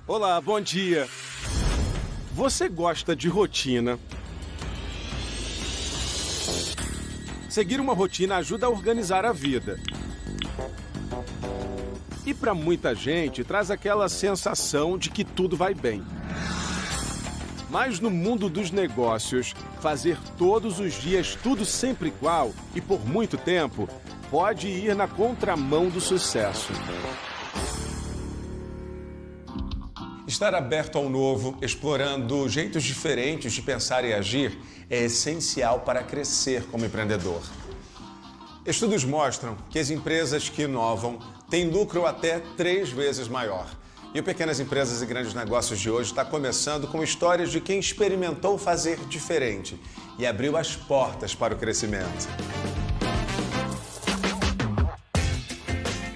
Olá, bom dia. Você gosta de rotina? Seguir uma rotina ajuda a organizar a vida. E para muita gente, traz aquela sensação de que tudo vai bem. Mas no mundo dos negócios, fazer todos os dias tudo sempre igual e por muito tempo pode ir na contramão do sucesso. Estar aberto ao novo, explorando jeitos diferentes de pensar e agir, é essencial para crescer como empreendedor. Estudos mostram que as empresas que inovam têm lucro até 3 vezes maior. E o Pequenas Empresas e Grandes Negócios de hoje está começando com histórias de quem experimentou fazer diferente e abriu as portas para o crescimento.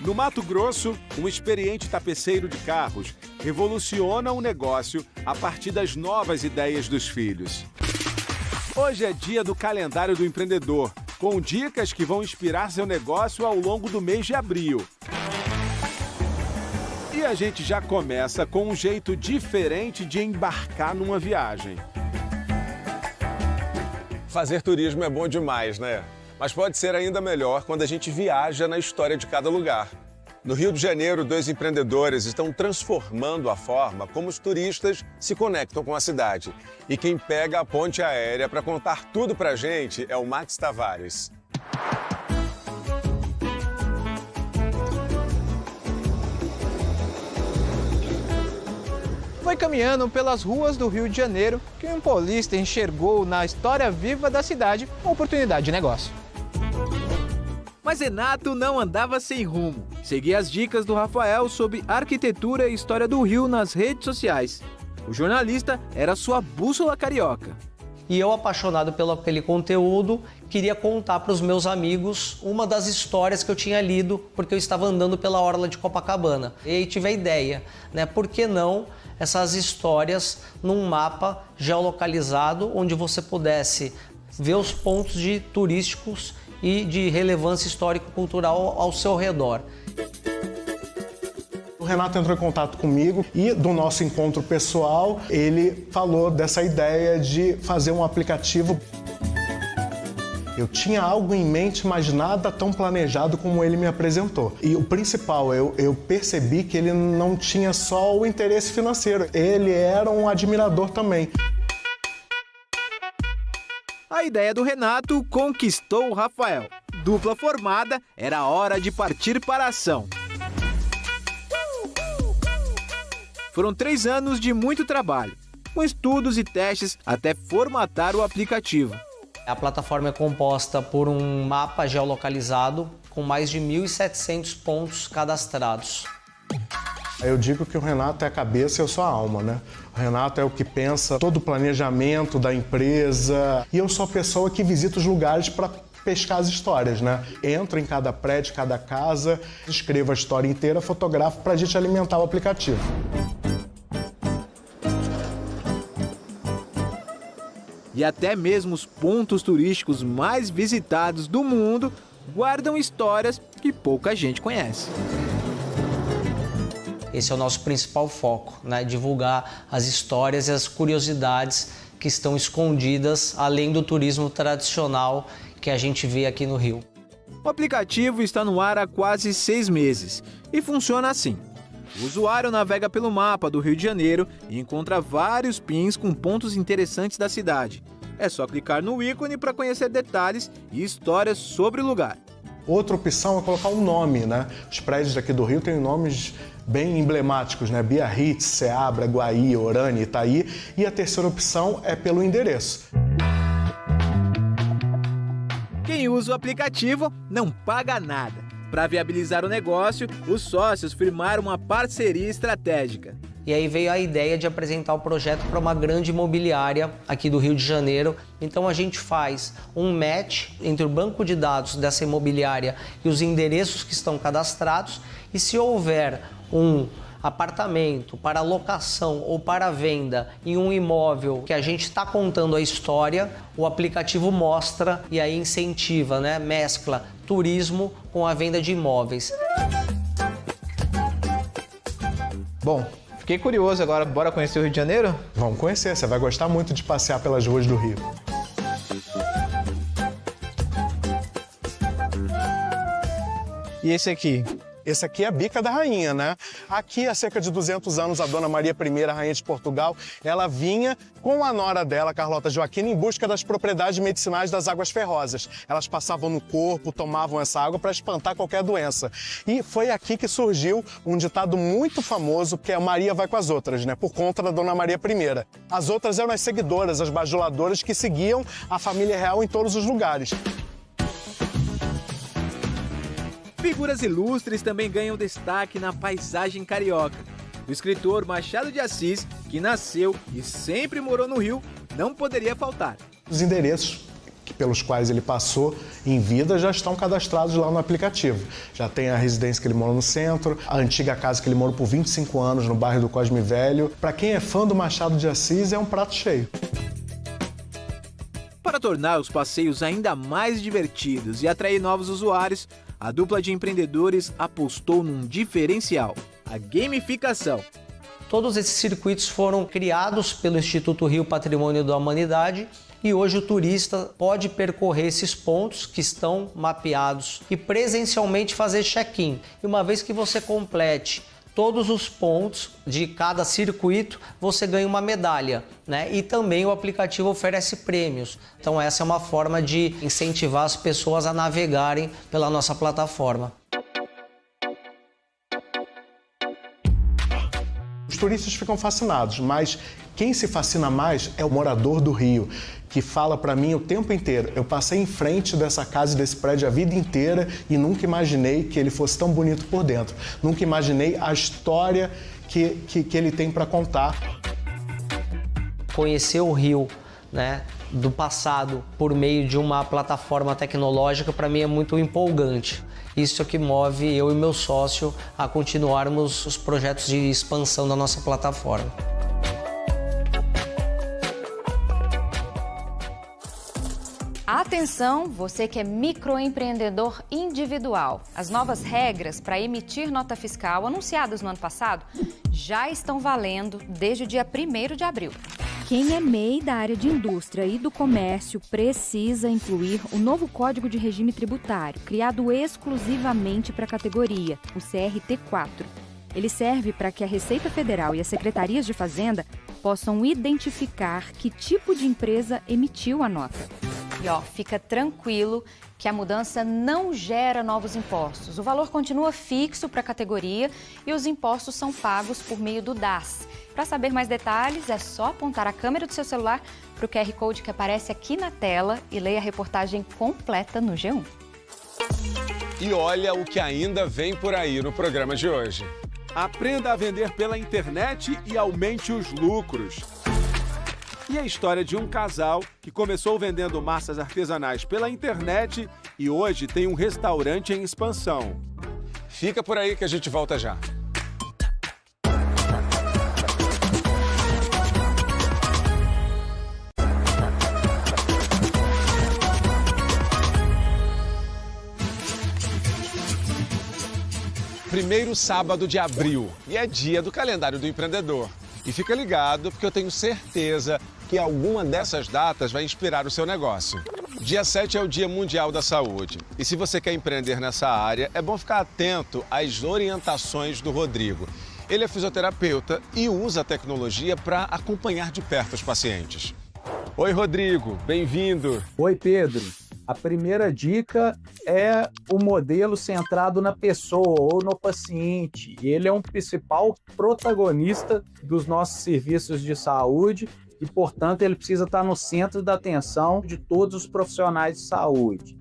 No Mato Grosso, um experiente tapeceiro de carros revoluciona o negócio a partir das novas ideias dos filhos. Hoje é dia do calendário do empreendedor, com dicas que vão inspirar seu negócio ao longo do mês de abril. E a gente já começa com um jeito diferente de embarcar numa viagem. Fazer turismo é bom demais, né? Mas pode ser ainda melhor quando a gente viaja na história de cada lugar. No Rio de Janeiro, 2 empreendedores estão transformando a forma como os turistas se conectam com a cidade. E quem pega a ponte aérea para contar tudo pra gente é o Max Tavares. Foi caminhando pelas ruas do Rio de Janeiro que um paulista enxergou na história viva da cidade uma oportunidade de negócio. Mas Renato não andava sem rumo. Seguia as dicas do Rafael sobre arquitetura e história do Rio nas redes sociais. O jornalista era sua bússola carioca. E eu, apaixonado pelo aquele conteúdo, queria contar para os meus amigos uma das histórias que eu tinha lido, porque eu estava andando pela orla de Copacabana. E aí tive a ideia, né? Por que não essas histórias num mapa geolocalizado, onde você pudesse ver os pontos turísticos e de relevância histórico-cultural ao seu redor. O Renato entrou em contato comigo e do nosso encontro pessoal, ele falou dessa ideia de fazer um aplicativo. Eu tinha algo em mente, mas nada tão planejado como ele me apresentou. E o principal, eu percebi que ele não tinha só o interesse financeiro, ele era um admirador também. A ideia do Renato conquistou o Rafael. Dupla formada, era hora de partir para a ação. Foram 3 anos de muito trabalho, com estudos e testes até formatar o aplicativo. A plataforma é composta por um mapa geolocalizado com mais de 1.700 pontos cadastrados. Eu digo que o Renato é a cabeça e eu sou a alma, né? O Renato é o que pensa todo o planejamento da empresa e eu sou a pessoa que visita os lugares para pescar as histórias, né? Entro em cada prédio, cada casa, escrevo a história inteira, fotografo para a gente alimentar o aplicativo. E até mesmo os pontos turísticos mais visitados do mundo guardam histórias que pouca gente conhece. Esse é o nosso principal foco, né? Divulgar as histórias e as curiosidades que estão escondidas além do turismo tradicional que a gente vê aqui no Rio. O aplicativo está no ar há quase 6 meses e funciona assim. O usuário navega pelo mapa do Rio de Janeiro e encontra vários pins com pontos interessantes da cidade. É só clicar no ícone para conhecer detalhes e histórias sobre o lugar. Outra opção é colocar um nome, né? Os prédios daqui do Rio têm nomes bem emblemáticos, né? Biarritz, Ceabra, Guaí, Orani, Itaí. E a terceira opção é pelo endereço. Quem usa o aplicativo não paga nada. Para viabilizar o negócio, os sócios firmaram uma parceria estratégica. E aí veio a ideia de apresentar o projeto para uma grande imobiliária aqui do Rio de Janeiro. Então a gente faz um match entre o banco de dados dessa imobiliária e os endereços que estão cadastrados. E se houver um apartamento para locação ou para venda em um imóvel que a gente está contando a história, o aplicativo mostra e aí incentiva, né? Mescla turismo com a venda de imóveis. Bom, fiquei Fiquei curioso agora, bora conhecer o Rio de Janeiro? Vamos conhecer, você vai gostar muito de passear pelas ruas do Rio. E esse aqui? Esse aqui é a Bica da Rainha, né? Aqui, há cerca de 200 anos, a Dona Maria I, Rainha de Portugal, ela vinha com a nora dela, Carlota Joaquina, em busca das propriedades medicinais das águas ferrosas. Elas passavam no corpo, tomavam essa água para espantar qualquer doença. E foi aqui que surgiu um ditado muito famoso, que é Maria vai com as outras, né? Por conta da Dona Maria I. As outras eram as seguidoras, as bajuladoras que seguiam a família real em todos os lugares. Figuras ilustres também ganham destaque na paisagem carioca. O escritor Machado de Assis, que nasceu e sempre morou no Rio, não poderia faltar. Os endereços pelos quais ele passou em vida já estão cadastrados lá no aplicativo. Já tem a residência que ele morou no centro, a antiga casa que ele morou por 25 anos no bairro do Cosme Velho. Para quem é fã do Machado de Assis, é um prato cheio. Para tornar os passeios ainda mais divertidos e atrair novos usuários, a dupla de empreendedores apostou num diferencial: a gamificação. Todos esses circuitos foram criados pelo Instituto Rio Patrimônio da Humanidade e hoje o turista pode percorrer esses pontos que estão mapeados e presencialmente fazer check-in. E uma vez que você complete todos os pontos de cada circuito, você ganha uma medalha, né? E também o aplicativo oferece prêmios. Então essa é uma forma de incentivar as pessoas a navegarem pela nossa plataforma. Os turistas ficam fascinados, mas quem se fascina mais é o morador do Rio, que fala para mim o tempo inteiro: eu passei em frente dessa casa e desse prédio a vida inteira e nunca imaginei que ele fosse tão bonito por dentro. Nunca imaginei a história que ele tem para contar. Conhecer o Rio, né, do passado por meio de uma plataforma tecnológica, para mim é muito empolgante. Isso é que move eu e meu sócio a continuarmos os projetos de expansão da nossa plataforma. Atenção, você que é microempreendedor individual. As novas regras para emitir nota fiscal anunciadas no ano passado já estão valendo desde o dia 1º de abril. Quem é MEI da área de indústria e do comércio precisa incluir o novo Código de Regime Tributário, criado exclusivamente para a categoria, o CRT4. Ele serve para que a Receita Federal e as secretarias de Fazenda possam identificar que tipo de empresa emitiu a nota. E fica tranquilo que a mudança não gera novos impostos. O valor continua fixo para a categoria e os impostos são pagos por meio do DAS. Para saber mais detalhes, é só apontar a câmera do seu celular para o QR Code que aparece aqui na tela e ler a reportagem completa no G1. E olha o que ainda vem por aí no programa de hoje. Aprenda a vender pela internet e aumente os lucros. E a história de um casal que começou vendendo massas artesanais pela internet e hoje tem um restaurante em expansão. Fica por aí que a gente volta já. Primeiro sábado de abril e é dia do calendário do empreendedor. E fica ligado porque eu tenho certeza que alguma dessas datas vai inspirar o seu negócio. Dia 7 é o Dia Mundial da Saúde. E se você quer empreender nessa área, é bom ficar atento às orientações do Rodrigo. Ele é fisioterapeuta e usa a tecnologia para acompanhar de perto os pacientes. Oi, Rodrigo, bem-vindo. Oi, Pedro. A primeira dica é o modelo centrado na pessoa ou no paciente. Ele é um principal protagonista dos nossos serviços de saúde e, portanto, ele precisa estar no centro da atenção de todos os profissionais de saúde.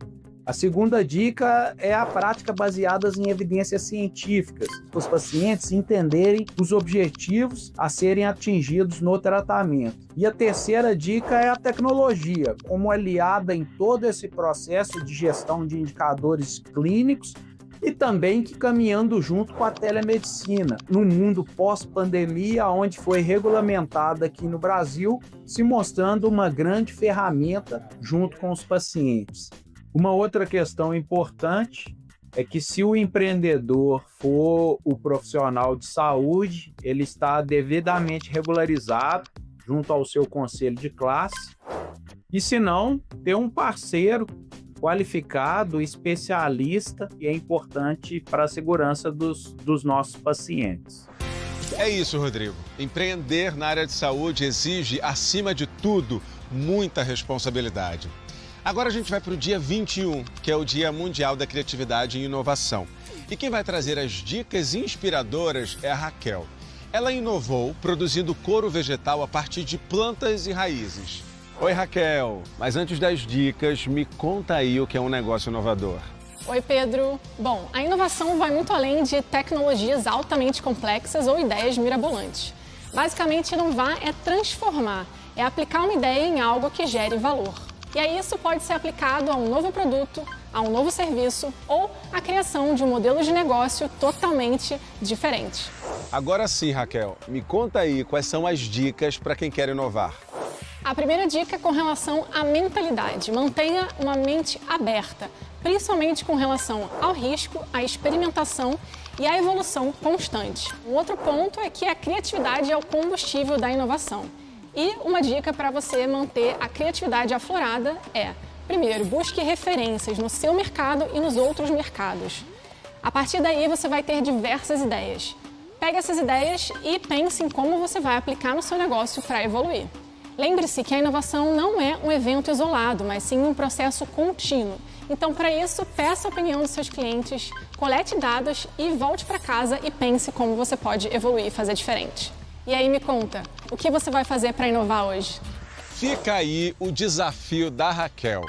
A segunda dica é a prática baseada em evidências científicas, para os pacientes entenderem os objetivos a serem atingidos no tratamento. E a terceira dica é a tecnologia, como aliada em todo esse processo de gestão de indicadores clínicos e também que caminhando junto com a telemedicina, no mundo pós-pandemia, onde foi regulamentada aqui no Brasil, se mostrando uma grande ferramenta junto com os pacientes. Uma outra questão importante é que se o empreendedor for o profissional de saúde, ele está devidamente regularizado junto ao seu conselho de classe, e se não, ter um parceiro qualificado, especialista, e é importante para a segurança dos nossos pacientes. É isso, Rodrigo. Empreender na área de saúde exige, acima de tudo, muita responsabilidade. Agora a gente vai para o dia 21, que é o Dia Mundial da Criatividade e Inovação. E quem vai trazer as dicas inspiradoras é a Raquel. Ela inovou produzindo couro vegetal a partir de plantas e raízes. Oi, Raquel. Mas antes das dicas, me conta aí o que é um negócio inovador. Oi, Pedro. Bom, a inovação vai muito além de tecnologias altamente complexas ou ideias mirabolantes. Basicamente, inovar é transformar, é aplicar uma ideia em algo que gere valor. E aí isso pode ser aplicado a um novo produto, a um novo serviço ou a criação de um modelo de negócio totalmente diferente. Agora sim, Raquel, me conta aí quais são as dicas para quem quer inovar. A primeira dica é com relação à mentalidade. Mantenha uma mente aberta, principalmente com relação ao risco, à experimentação e à evolução constante. Um outro ponto é que a criatividade é o combustível da inovação. E uma dica para você manter a criatividade aflorada é, primeiro, busque referências no seu mercado e nos outros mercados. A partir daí, você vai ter diversas ideias. Pegue essas ideias e pense em como você vai aplicar no seu negócio para evoluir. Lembre-se que a inovação não é um evento isolado, mas sim um processo contínuo. Então, para isso, peça a opinião dos seus clientes, colete dados e volte para casa e pense como você pode evoluir e fazer diferente. E aí, me conta, o que você vai fazer para inovar hoje? Fica aí o desafio da Raquel.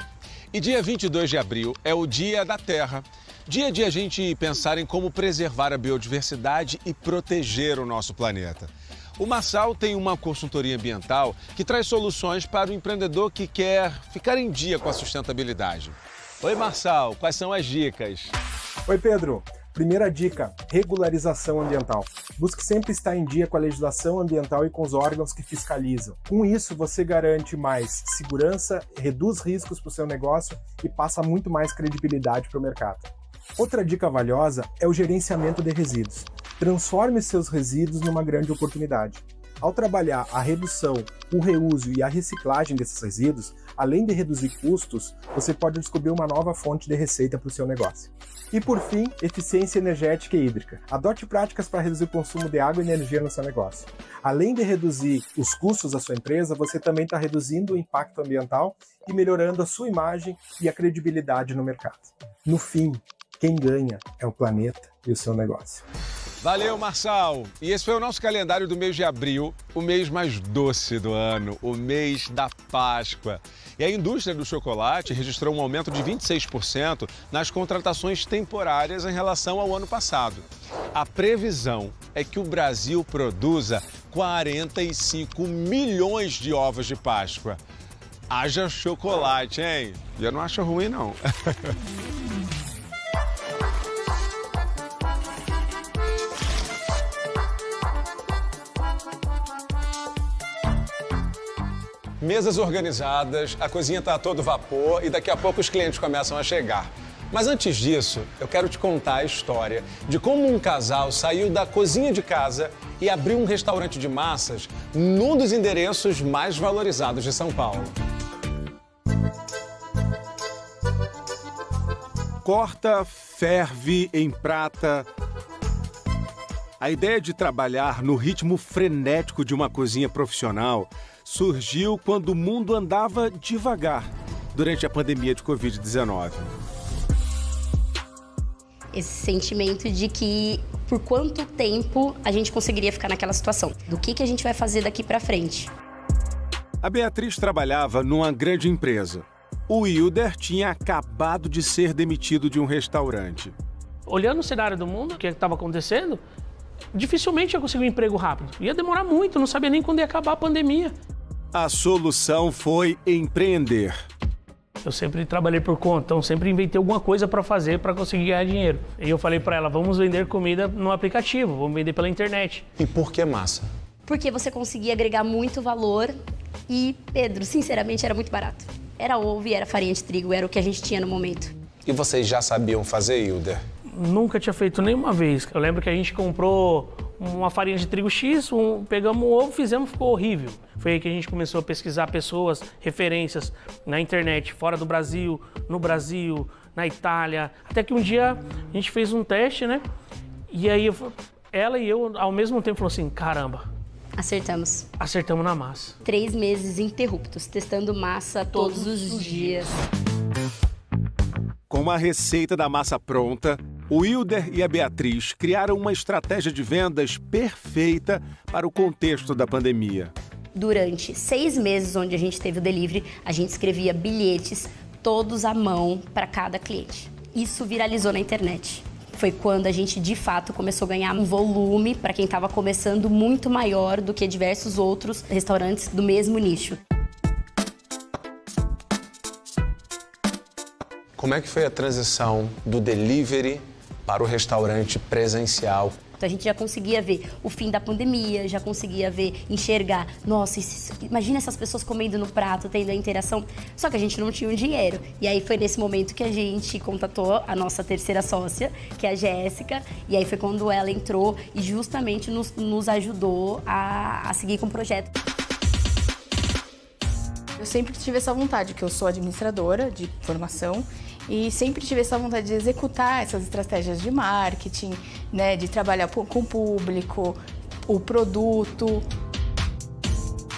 E dia 22 de abril é o Dia da Terra. Dia de a gente pensar em como preservar a biodiversidade e proteger o nosso planeta. O Marçal tem uma consultoria ambiental que traz soluções para o empreendedor que quer ficar em dia com a sustentabilidade. Oi, Marçal, quais são as dicas? Oi, Pedro. Primeira dica, regularização ambiental. Busque sempre estar em dia com a legislação ambiental e com os órgãos que fiscalizam. Com isso, você garante mais segurança, reduz riscos para o seu negócio e passa muito mais credibilidade para o mercado. Outra dica valiosa é o gerenciamento de resíduos. Transforme seus resíduos numa grande oportunidade. Ao trabalhar a redução, o reuso e a reciclagem desses resíduos, além de reduzir custos, você pode descobrir uma nova fonte de receita para o seu negócio. E por fim, eficiência energética e hídrica. Adote práticas para reduzir o consumo de água e energia no seu negócio. Além de reduzir os custos da sua empresa, você também está reduzindo o impacto ambiental e melhorando a sua imagem e a credibilidade no mercado. No fim, quem ganha é o planeta e o seu negócio. Valeu, Marçal! E esse foi o nosso calendário do mês de abril, o mês mais doce do ano, o mês da Páscoa. E a indústria do chocolate registrou um aumento de 26% nas contratações temporárias em relação ao ano passado. A previsão é que o Brasil produza 45 milhões de ovos de Páscoa. Haja chocolate, hein? E eu não acho ruim, não. Mesas organizadas, a cozinha está a todo vapor e daqui a pouco os clientes começam a chegar. Mas antes disso, eu quero te contar a história de como um casal saiu da cozinha de casa e abriu um restaurante de massas num dos endereços mais valorizados de São Paulo. Corta, ferve, emprata. A ideia de trabalhar no ritmo frenético de uma cozinha profissional surgiu quando o mundo andava devagar durante a pandemia de Covid-19. Esse sentimento de que por quanto tempo a gente conseguiria ficar naquela situação. Do que a gente vai fazer daqui para frente. A Beatriz trabalhava numa grande empresa. O Wilder tinha acabado de ser demitido de um restaurante. Olhando o cenário do mundo, o que estava acontecendo, dificilmente ia conseguir um emprego rápido. Ia demorar muito, não sabia nem quando ia acabar a pandemia. A solução foi empreender. Eu sempre trabalhei por conta, então sempre inventei alguma coisa para fazer para conseguir ganhar dinheiro. E eu falei para ela, vamos vender comida no aplicativo, vamos vender pela internet. E por que massa? Porque você conseguia agregar muito valor e, Pedro, sinceramente, era muito barato. Era ovo e era farinha de trigo, era o que a gente tinha no momento. E vocês já sabiam fazer, Hilder? Nunca tinha feito nenhuma vez. Eu lembro que a gente comprou uma farinha de trigo X, pegamos um ovo, fizemos, ficou horrível. Foi aí que a gente começou a pesquisar pessoas, referências na internet, fora do Brasil, no Brasil, na Itália. Até que um dia a gente fez um teste, né? E aí ela e eu, ao mesmo tempo, falou assim, caramba. Acertamos. Acertamos na massa. 3 meses interruptos, testando massa todos os dias. Com a receita da massa pronta, o Hilder e a Beatriz criaram uma estratégia de vendas perfeita para o contexto da pandemia. Durante 6 meses onde a gente teve o delivery, a gente escrevia bilhetes todos à mão para cada cliente. Isso viralizou na internet. Foi quando a gente, de fato, começou a ganhar um volume, para quem estava começando, muito maior do que diversos outros restaurantes do mesmo nicho. Como é que foi a transição do delivery para o restaurante presencial? Então a gente já conseguia ver o fim da pandemia, já conseguia ver, enxergar, nossa, imagina essas pessoas comendo no prato, tendo a interação, só que a gente não tinha um dinheiro. E aí foi nesse momento que a gente contatou a nossa terceira sócia, que é a Jéssica, e aí foi quando ela entrou e justamente nos ajudou a seguir com o projeto. Eu sempre tive essa vontade, que eu sou administradora de formação, e sempre tive essa vontade de executar essas estratégias de marketing, né, de trabalhar com o público, o produto.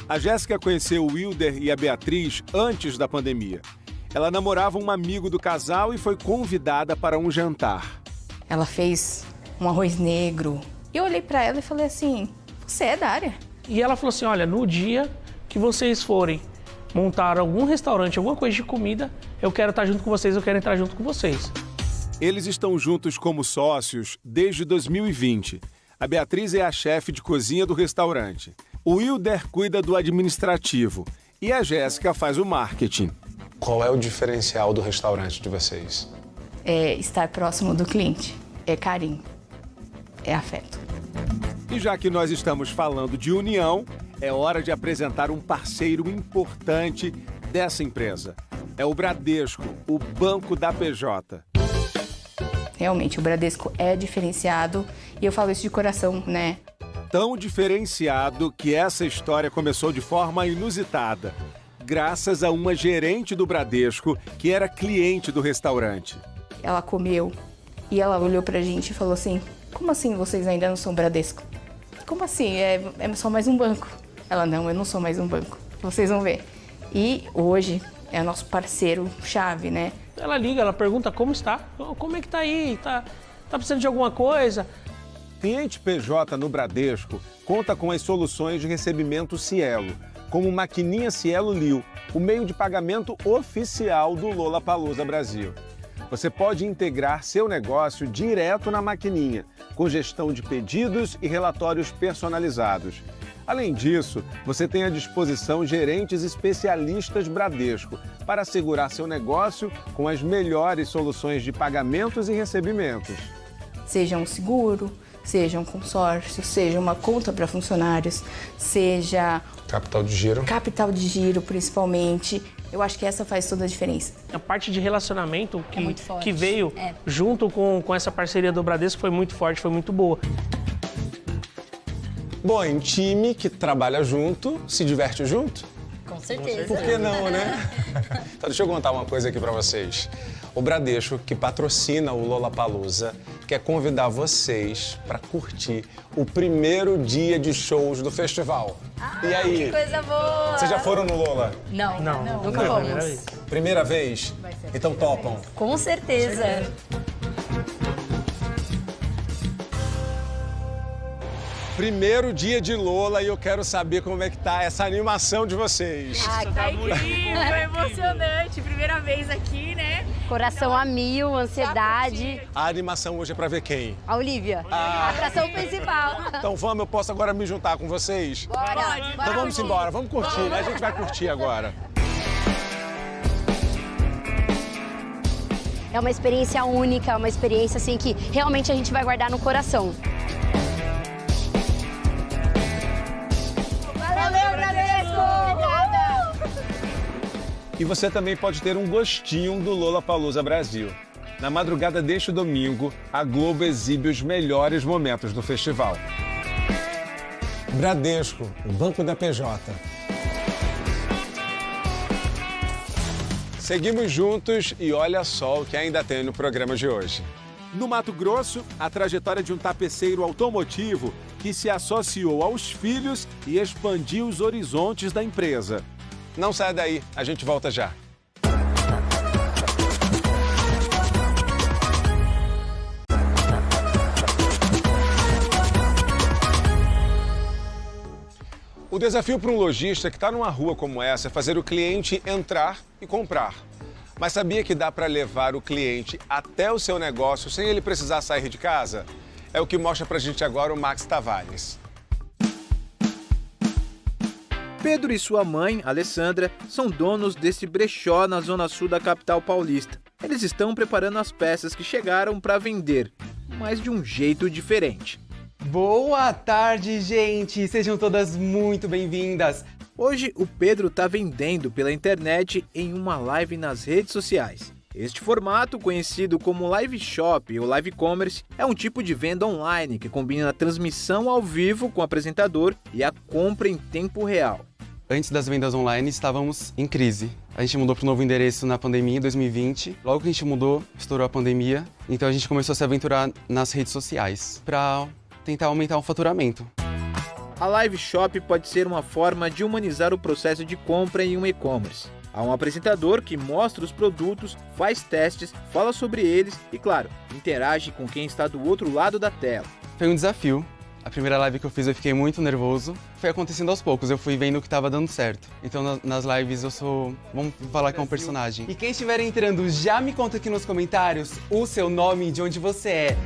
A Jéssica conheceu o Hilder e a Beatriz antes da pandemia. Ela namorava um amigo do casal e foi convidada para um jantar. Ela fez um arroz negro. Eu olhei para ela e falei assim, você é da área? E ela falou assim, olha, no dia que vocês forem montar algum restaurante, alguma coisa de comida, eu quero estar junto com vocês, eu quero entrar junto com vocês. Eles estão juntos como sócios desde 2020. A Beatriz é a chefe de cozinha do restaurante. O Hilder cuida do administrativo e a Jéssica faz o marketing. Qual é o diferencial do restaurante de vocês? É estar próximo do cliente, é carinho, é afeto. E já que nós estamos falando de união, é hora de apresentar um parceiro importante dessa empresa. É o Bradesco, o banco da PJ. Realmente, o Bradesco é diferenciado e eu falo isso de coração, né? Tão diferenciado que essa história começou de forma inusitada, graças a uma gerente do Bradesco que era cliente do restaurante. Ela comeu e ela olhou pra gente e falou assim, como assim vocês ainda não são Bradesco? Como assim? É só mais um banco. Ela, não, eu não sou mais um banco. Vocês vão ver. E hoje é nosso parceiro chave, né? Ela liga, ela pergunta como está. Como é que tá aí? Tá precisando de alguma coisa? Cliente PJ no Bradesco conta com as soluções de recebimento Cielo, como Maquininha Cielo Liu, o meio de pagamento oficial do Lollapalooza Brasil. Você pode integrar seu negócio direto na maquininha, com gestão de pedidos e relatórios personalizados. Além disso, você tem à disposição gerentes especialistas Bradesco para assegurar seu negócio com as melhores soluções de pagamentos e recebimentos. Seja um seguro, seja um consórcio, seja uma conta para funcionários, seja... Capital de giro. Capital de giro, principalmente. Eu acho que essa faz toda a diferença. A parte de relacionamento que veio junto com essa parceria do Bradesco foi muito forte, foi muito boa. Bom, em time que trabalha junto, se diverte junto? Com certeza. Por que não, né? Então deixa eu contar uma coisa aqui pra vocês. O Bradesco, que patrocina o Lollapalooza, quer convidar vocês para curtir o primeiro dia de shows do festival. E aí? Que coisa boa! Vocês já foram no Lola? Não, nunca fomos. Primeira vez? Então topam? Com certeza. Primeiro dia de Lola e eu quero saber como é que tá essa animação de vocês. Tá incrível, é emocionante. Primeira vez aqui, né? Coração a mil, ansiedade. A animação hoje é pra ver quem? A Olivia, a atração principal. Então vamos, eu posso agora me juntar com vocês? Bora! Então vamos embora, vamos curtir, né? A gente vai curtir agora. É uma experiência única, é uma experiência assim que realmente a gente vai guardar no coração. E você também pode ter um gostinho do Lollapalooza Brasil. Na madrugada deste domingo, a Globo exibe os melhores momentos do festival. Bradesco, o Banco da PJ. Seguimos juntos e olha só o que ainda tem no programa de hoje. No Mato Grosso, a trajetória de um tapeceiro automotivo que se associou aos filhos e expandiu os horizontes da empresa. Não saia daí, a gente volta já. O desafio para um lojista que está numa rua como essa é fazer o cliente entrar e comprar. Mas sabia que dá para levar o cliente até o seu negócio sem ele precisar sair de casa? É o que mostra para a gente agora o Max Tavares. Pedro e sua mãe, Alessandra, são donos desse brechó na zona sul da capital paulista. Eles estão preparando as peças que chegaram para vender, mas de um jeito diferente. Boa tarde, gente! Sejam todas muito bem-vindas! Hoje, o Pedro está vendendo pela internet em uma live nas redes sociais. Este formato, conhecido como live shop ou live commerce, é um tipo de venda online que combina a transmissão ao vivo com o apresentador e a compra em tempo real. Antes das vendas online, estávamos em crise. A gente mudou para o novo endereço na pandemia, em 2020. Logo que a gente mudou, estourou a pandemia. Então a gente começou a se aventurar nas redes sociais para tentar aumentar o faturamento. A live shop pode ser uma forma de humanizar o processo de compra em um e-commerce. Há um apresentador que mostra os produtos, faz testes, fala sobre eles e, claro, interage com quem está do outro lado da tela. Foi um desafio. A primeira live que eu fiz eu fiquei muito nervoso. Foi acontecendo aos poucos, eu fui vendo que estava dando certo. Então nas lives eu sou, vamos falar que é um personagem. E quem estiver entrando, já me conta aqui nos comentários o seu nome e de onde você é.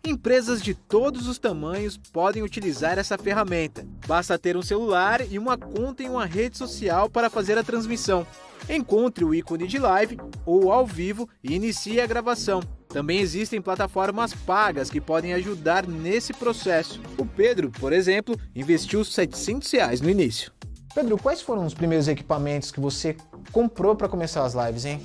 Empresas de todos os tamanhos podem utilizar essa ferramenta. Basta ter um celular e uma conta em uma rede social para fazer a transmissão. Encontre o ícone de live ou ao vivo e inicie a gravação. Também existem plataformas pagas que podem ajudar nesse processo. O Pedro, por exemplo, investiu R$700 no início. Pedro, quais foram os primeiros equipamentos que você comprou para começar as lives, hein?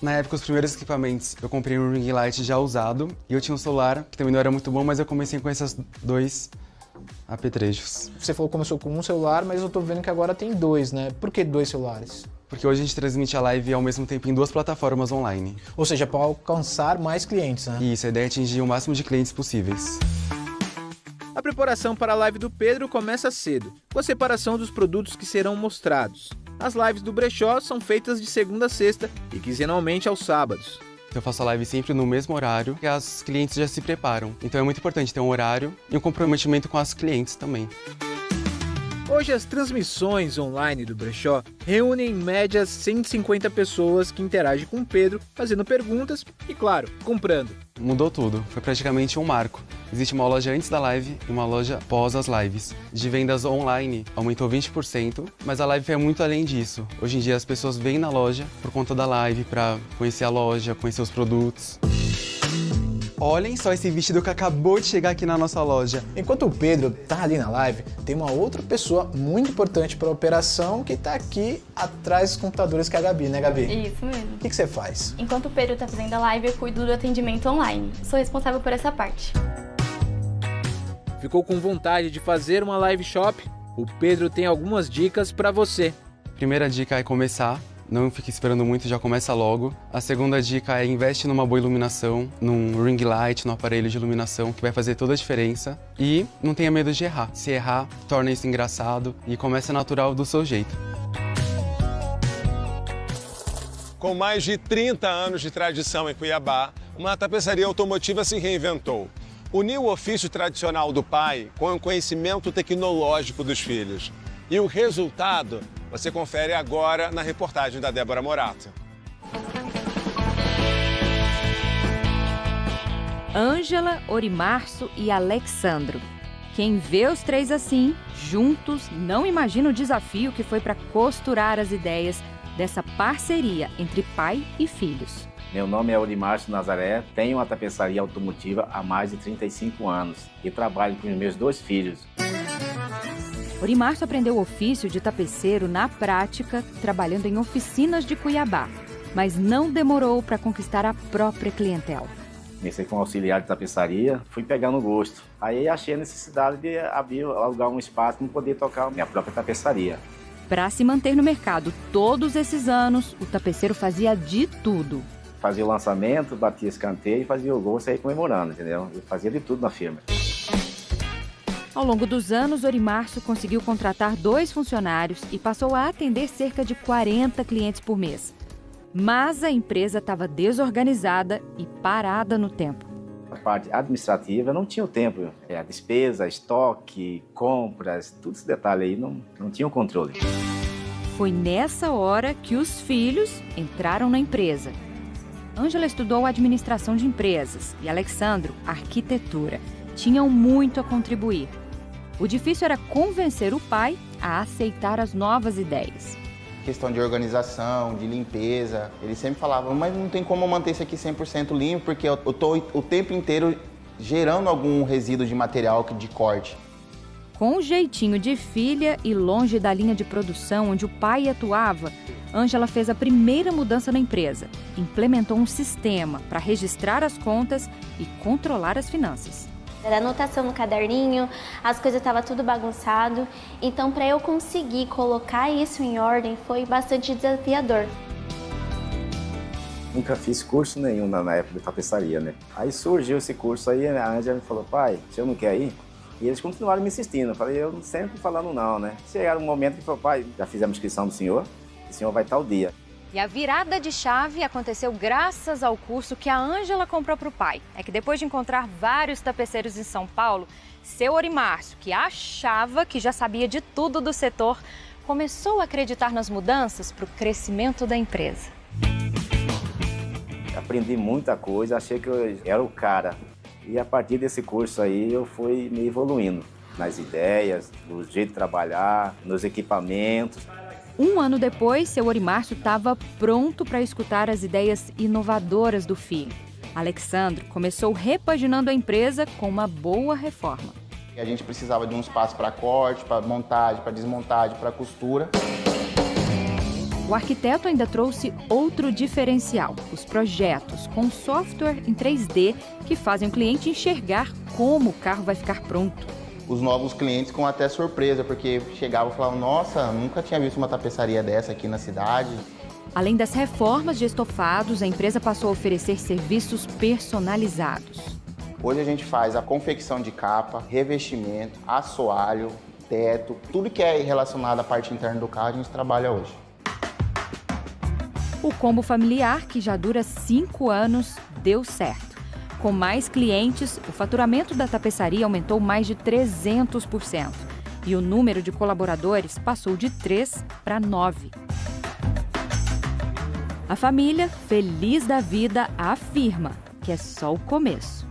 Na época, os primeiros equipamentos, eu comprei um ring light já usado e eu tinha um celular que também não era muito bom, mas eu comecei com esses dois apetrechos. Você falou que começou com um celular, mas eu tô vendo que agora tem dois, né? Por que dois celulares? Porque hoje a gente transmite a live ao mesmo tempo em duas plataformas online. Ou seja, para alcançar mais clientes, né? Isso, a ideia é atingir o máximo de clientes possíveis. A preparação para a live do Pedro começa cedo, com a separação dos produtos que serão mostrados. As lives do brechó são feitas de segunda a sexta e quinzenalmente aos sábados. Eu faço a live sempre no mesmo horário que as clientes já se preparam. Então é muito importante ter um horário e um comprometimento com as clientes também. Hoje as transmissões online do brechó reúnem em média 150 pessoas que interagem com o Pedro, fazendo perguntas e, claro, comprando. Mudou tudo, foi praticamente um marco. Existe uma loja antes da live e uma loja pós as lives. De vendas online aumentou 20%, mas a live foi muito além disso. Hoje em dia as pessoas vêm na loja por conta da live para conhecer a loja, conhecer os produtos. Olhem só esse vestido que acabou de chegar aqui na nossa loja. Enquanto o Pedro tá ali na live, tem uma outra pessoa muito importante para a operação que tá aqui atrás dos computadores, que é a Gabi, né, Gabi? Isso mesmo. O que você faz? Enquanto o Pedro tá fazendo a live, eu cuido do atendimento online. Sou responsável por essa parte. Ficou com vontade de fazer uma live shop? O Pedro tem algumas dicas para você. Primeira dica é começar. Não fique esperando muito, já começa logo. A segunda dica é investe numa boa iluminação, num ring light, num aparelho de iluminação, que vai fazer toda a diferença. E não tenha medo de errar. Se errar, torna isso engraçado e começa natural do seu jeito. Com mais de 30 anos de tradição em Cuiabá, uma tapeçaria automotiva se reinventou. Uniu o ofício tradicional do pai com o conhecimento tecnológico dos filhos. E o resultado você confere agora na reportagem da Débora Morato. Ângela, Orimarço e Alexandro. Quem vê os três assim, juntos, não imagina o desafio que foi para costurar as ideias dessa parceria entre pai e filhos. Meu nome é Orimarço Nazaré, tenho uma tapeçaria automotiva há mais de 35 anos e trabalho com os meus 2 filhos. Orimarço aprendeu o ofício de tapeceiro na prática, trabalhando em oficinas de Cuiabá. mas não demorou para conquistar a própria clientela. Comecei com auxiliar de tapeçaria, fui pegando gosto. Aí achei a necessidade de alugar um espaço para poder tocar a minha própria tapeçaria. Para se manter no mercado todos esses anos, o tapeceiro fazia de tudo. Fazia o lançamento, batia escanteio e fazia o gol e saía comemorando, entendeu? Eu fazia de tudo na firma. Ao longo dos anos, Orimárcio conseguiu contratar 2 funcionários e passou a atender cerca de 40 clientes por mês. Mas a empresa estava desorganizada e parada no tempo. A parte administrativa não tinha o tempo. A despesa, estoque, compras, tudo esse detalhe aí não tinha o controle. Foi nessa hora que os filhos entraram na empresa. Ângela estudou administração de empresas e Alexandro, arquitetura. Tinham muito a contribuir. O difícil era convencer o pai a aceitar as novas ideias. Questão de organização, de limpeza. Eles sempre falavam, mas não tem como manter isso aqui 100% limpo, porque eu estou o tempo inteiro gerando algum resíduo de material de corte. Com um jeitinho de filha e longe da linha de produção onde o pai atuava, Ângela fez a primeira mudança na empresa. Implementou um sistema para registrar as contas e controlar as finanças. Era anotação no caderninho, as coisas estavam tudo bagunçado. Então, para eu conseguir colocar isso em ordem, foi bastante desafiador. Nunca fiz curso nenhum na época de tapeçaria, né? Aí surgiu esse curso aí, a Ângela me falou, pai, você não quer ir? E eles continuaram me insistindo. Eu falei, eu sempre falando não, né? Chegaram um momento que falou, pai, já fizemos inscrição do senhor, o senhor vai tal dia. E a virada de chave aconteceu graças ao curso que a Ângela comprou para o pai. É que depois de encontrar vários tapeceiros em São Paulo, seu Orimárcio, que achava que já sabia de tudo do setor, começou a acreditar nas mudanças para o crescimento da empresa. Aprendi muita coisa, achei que eu era o cara. E a partir desse curso aí eu fui me evoluindo nas ideias, no jeito de trabalhar, nos equipamentos. Um ano depois, seu Orimárcio estava pronto para escutar as ideias inovadoras do filho. Alexandro começou repaginando a empresa com uma boa reforma. A gente precisava de um espaço para corte, para montagem, para desmontagem, para costura. O arquiteto ainda trouxe outro diferencial, os projetos com software em 3D que fazem o cliente enxergar como o carro vai ficar pronto. Os novos clientes com até surpresa, porque chegavam e falavam, nossa, nunca tinha visto uma tapeçaria dessa aqui na cidade. Além das reformas de estofados, a empresa passou a oferecer serviços personalizados. Hoje a gente faz a confecção de capa, revestimento, assoalho, teto, tudo que é relacionado à parte interna do carro a gente trabalha hoje. O combo familiar, que já dura 5 anos, deu certo. Com mais clientes, o faturamento da tapeçaria aumentou mais de 300% e o número de colaboradores passou de 3 para 9. A família, feliz da vida, afirma que é só o começo.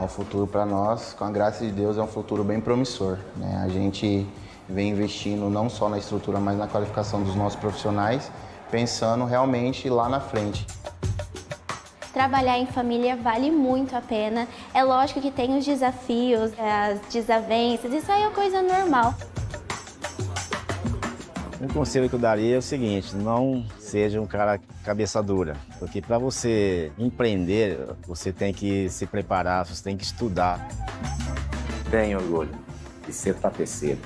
O futuro para nós, com a graça de Deus, é um futuro bem promissor, né? A gente vem investindo não só na estrutura, mas na qualificação dos nossos profissionais, pensando realmente lá na frente. Trabalhar em família vale muito a pena. É lógico que tem os desafios, as desavenças, isso aí é coisa normal. Um conselho que eu daria é o seguinte, não seja um cara cabeça dura, porque para você empreender, você tem que se preparar, você tem que estudar. Tenha orgulho de ser tapeceiro.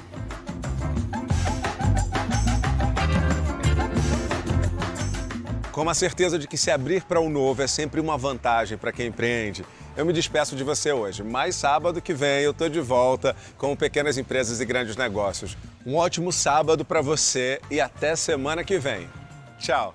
Com a certeza de que se abrir para o novo é sempre uma vantagem para quem empreende, eu me despeço de você hoje. Mas sábado que vem eu estou de volta com Pequenas Empresas e Grandes Negócios. Um ótimo sábado para você e até semana que vem. Tchau!